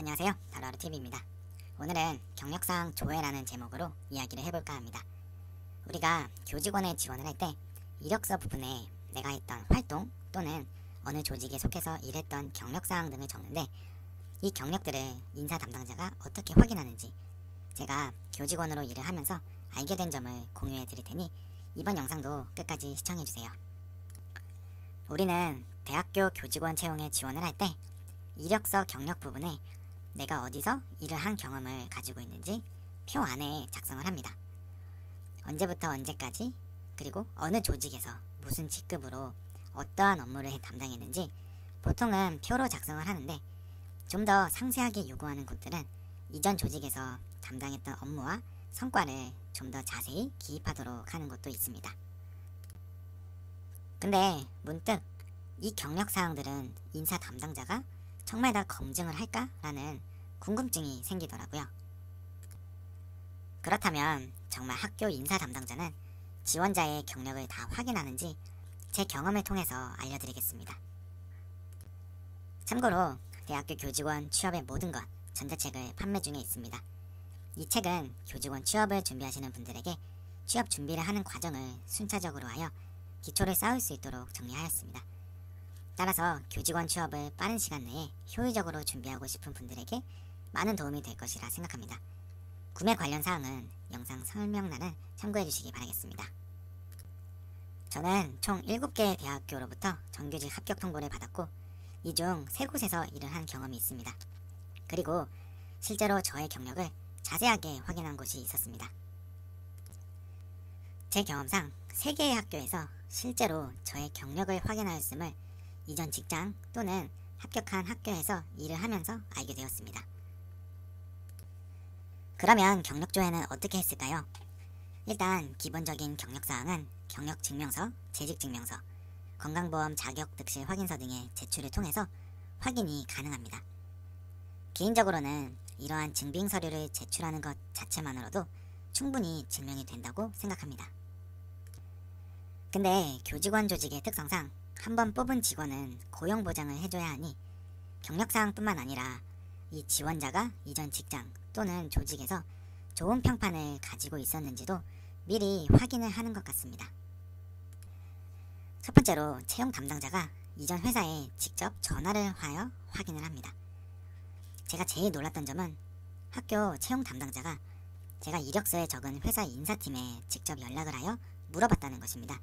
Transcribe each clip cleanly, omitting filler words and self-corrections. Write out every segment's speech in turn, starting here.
안녕하세요. 다루하루TV입니다. 오늘은 경력상 조회라는 제목으로 이야기를 해볼까 합니다. 우리가 교직원에 지원을 할 때 이력서 부분에 내가 했던 활동 또는 어느 조직에 속해서 일했던 경력사항 등을 적는데, 이 경력들을 인사 담당자가 어떻게 확인하는지 제가 교직원으로 일을 하면서 알게 된 점을 공유해 드릴 테니 이번 영상도 끝까지 시청해 주세요. 우리는 대학교 교직원 채용에 지원을 할 때 이력서 경력 부분에 내가 어디서 일을 한 경험을 가지고 있는지 표 안에 작성을 합니다. 언제부터 언제까지, 그리고 어느 조직에서 무슨 직급으로 어떠한 업무를 담당했는지 보통은 표로 작성을 하는데, 좀 더 상세하게 요구하는 곳들은 이전 조직에서 담당했던 업무와 성과를 좀 더 자세히 기입하도록 하는 곳도 있습니다. 근데 문득 이 경력사항들은 인사 담당자가 정말 다 검증을 할까라는 궁금증이 생기더라고요. 그렇다면 정말 학교 인사 담당자는 지원자의 경력을 다 확인하는지 제 경험을 통해서 알려드리겠습니다. 참고로 대학교 교직원 취업의 모든 것 전자책을 판매 중에 있습니다. 이 책은 교직원 취업을 준비하시는 분들에게 취업 준비를 하는 과정을 순차적으로 하여 기초를 쌓을 수 있도록 정리하였습니다. 따라서 교직원 취업을 빠른 시간 내에 효율적으로 준비하고 싶은 분들에게 많은 도움이 될 것이라 생각합니다. 구매 관련 사항은 영상 설명란을 참고해 주시기 바라겠습니다. 저는 총 7개의 대학교로부터 정규직 합격 통보를 받았고, 이 중 3곳에서 일을 한 경험이 있습니다. 그리고 실제로 저의 경력을 자세하게 확인한 곳이 있었습니다. 제 경험상 3개의 학교에서 실제로 저의 경력을 확인하였음을 이전 직장 또는 합격한 학교에서 일을 하면서 알게 되었습니다. 그러면 경력조회는 어떻게 했을까요? 일단 기본적인 경력사항은 경력증명서, 재직증명서, 건강보험 자격득실 확인서 등의 제출을 통해서 확인이 가능합니다. 개인적으로는 이러한 증빙서류를 제출하는 것 자체만으로도 충분히 증명이 된다고 생각합니다. 근데 교직원 조직의 특성상 한번 뽑은 직원은 고용보장을 해줘야 하니 경력사항뿐만 아니라 이 지원자가 이전 직장 또는 조직에서 좋은 평판을 가지고 있었는지도 미리 확인을 하는 것 같습니다. 첫 번째로 채용 담당자가 이전 회사에 직접 전화를 하여 확인을 합니다. 제가 제일 놀랐던 점은 학교 채용 담당자가 제가 이력서에 적은 회사 인사팀에 직접 연락을 하여 물어봤다는 것입니다.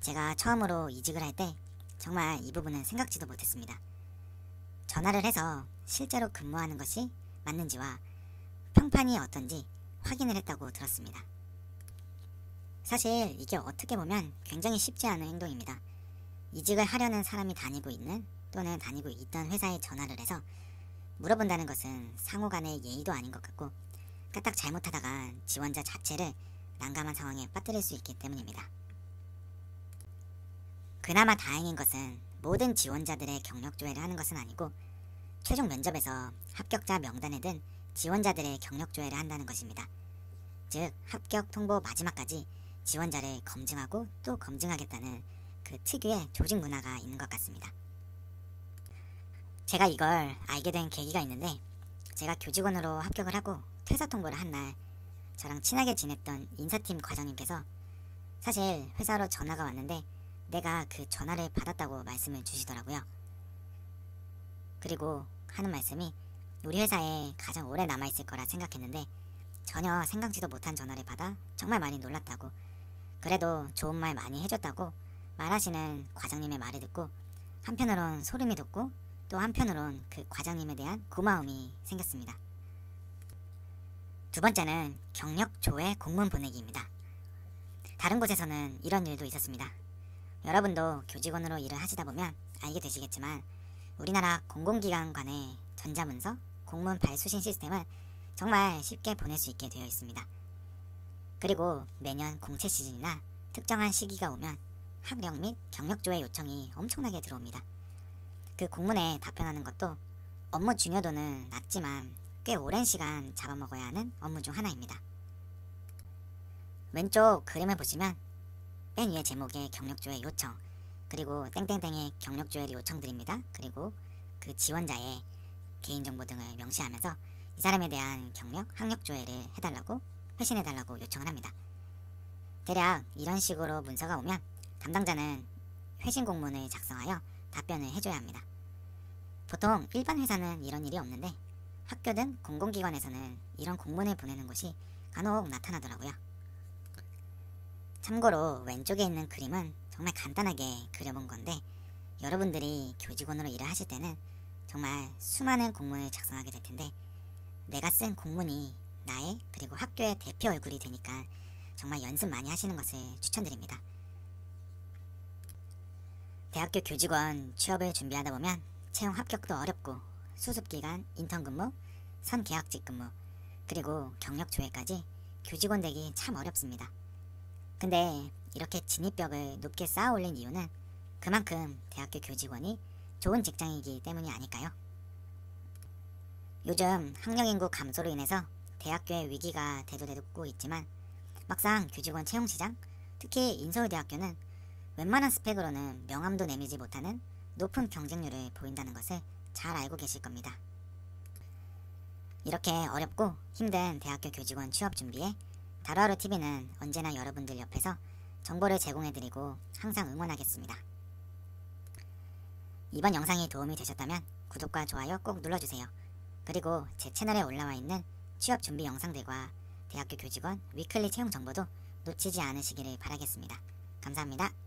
제가 처음으로 이직을 할 때 정말 이 부분은 생각지도 못했습니다. 전화를 해서 실제로 근무하는 것이 맞는지와 평판이 어떤지 확인을 했다고 들었습니다. 사실 이게 어떻게 보면 굉장히 쉽지 않은 행동입니다. 이직을 하려는 사람이 다니고 있는 또는 다니고 있던 회사에 전화를 해서 물어본다는 것은 상호간의 예의도 아닌 것 같고, 까딱 잘못하다가 지원자 자체를 난감한 상황에 빠뜨릴 수 있기 때문입니다. 그나마 다행인 것은 모든 지원자들의 경력조회를 하는 것은 아니고, 최종 면접에서 합격자 명단에 든 지원자들의 경력조회를 한다는 것입니다. 즉 합격 통보 마지막까지 지원자를 검증하고 또 검증하겠다는 그 특유의 조직 문화가 있는 것 같습니다. 제가 이걸 알게 된 계기가 있는데, 제가 교직원으로 합격을 하고 퇴사 통보를 한 날 저랑 친하게 지냈던 인사팀 과장님께서 사실 회사로 전화가 왔는데 내가 그 전화를 받았다고 말씀을 주시더라고요. 그리고 하는 말씀이 우리 회사에 가장 오래 남아있을 거라 생각했는데 전혀 생각지도 못한 전화를 받아 정말 많이 놀랐다고, 그래도 좋은 말 많이 해줬다고 말하시는 과장님의 말을 듣고 한편으론 소름이 돋고 또 한편으론 그 과장님에 대한 고마움이 생겼습니다. 두 번째는 경력조회 공문 보내기입니다. 다른 곳에서는 이런 일도 있었습니다. 여러분도 교직원으로 일을 하시다 보면 알게 되시겠지만 우리나라 공공기관 간의 전자문서, 공문 발수신 시스템은 정말 쉽게 보낼 수 있게 되어 있습니다. 그리고 매년 공채 시즌이나 특정한 시기가 오면 학력 및 경력조회 요청이 엄청나게 들어옵니다. 그 공문에 답변하는 것도 업무 중요도는 낮지만 꽤 오랜 시간 잡아먹어야 하는 업무 중 하나입니다. 왼쪽 그림을 보시면 맨 위에 제목에 경력조회 요청, 그리고 땡땡땡의 경력조회를 요청드립니다. 그리고 그 지원자의 개인정보 등을 명시하면서 이 사람에 대한 경력, 학력 조회를 해달라고, 회신해달라고 요청을 합니다. 대략 이런 식으로 문서가 오면 담당자는 회신 공문을 작성하여 답변을 해줘야 합니다. 보통 일반 회사는 이런 일이 없는데 학교 등 공공기관에서는 이런 공문을 보내는 곳이 간혹 나타나더라고요. 참고로 왼쪽에 있는 그림은 정말 간단하게 그려본 건데, 여러분들이 교직원으로 일을 하실 때는 정말 수많은 공문을 작성하게 될 텐데, 내가 쓴 공문이 나의 그리고 학교의 대표 얼굴이 되니까 정말 연습 많이 하시는 것을 추천드립니다. 대학교 교직원 취업을 준비하다 보면 채용 합격도 어렵고 수습기간, 인턴 근무, 선계약직 근무, 그리고 경력 조회까지 교직원 되기 참 어렵습니다. 근데 이렇게 진입벽을 높게 쌓아 올린 이유는 그만큼 대학교 교직원이 좋은 직장이기 때문이 아닐까요? 요즘 학령인구 감소로 인해서 대학교의 위기가 대두되고 있지만 막상 교직원 채용시장, 특히 인서울대학교는 웬만한 스펙으로는 명함도 내밀지 못하는 높은 경쟁률을 보인다는 것을 잘 알고 계실 겁니다. 이렇게 어렵고 힘든 대학교 교직원 취업 준비에 다루하루TV는 언제나 여러분들 옆에서 정보를 제공해드리고 항상 응원하겠습니다. 이번 영상이 도움이 되셨다면 구독과 좋아요 꼭 눌러주세요. 그리고 제 채널에 올라와 있는 취업 준비 영상들과 대학교 교직원 위클리 채용 정보도 놓치지 않으시기를 바라겠습니다. 감사합니다.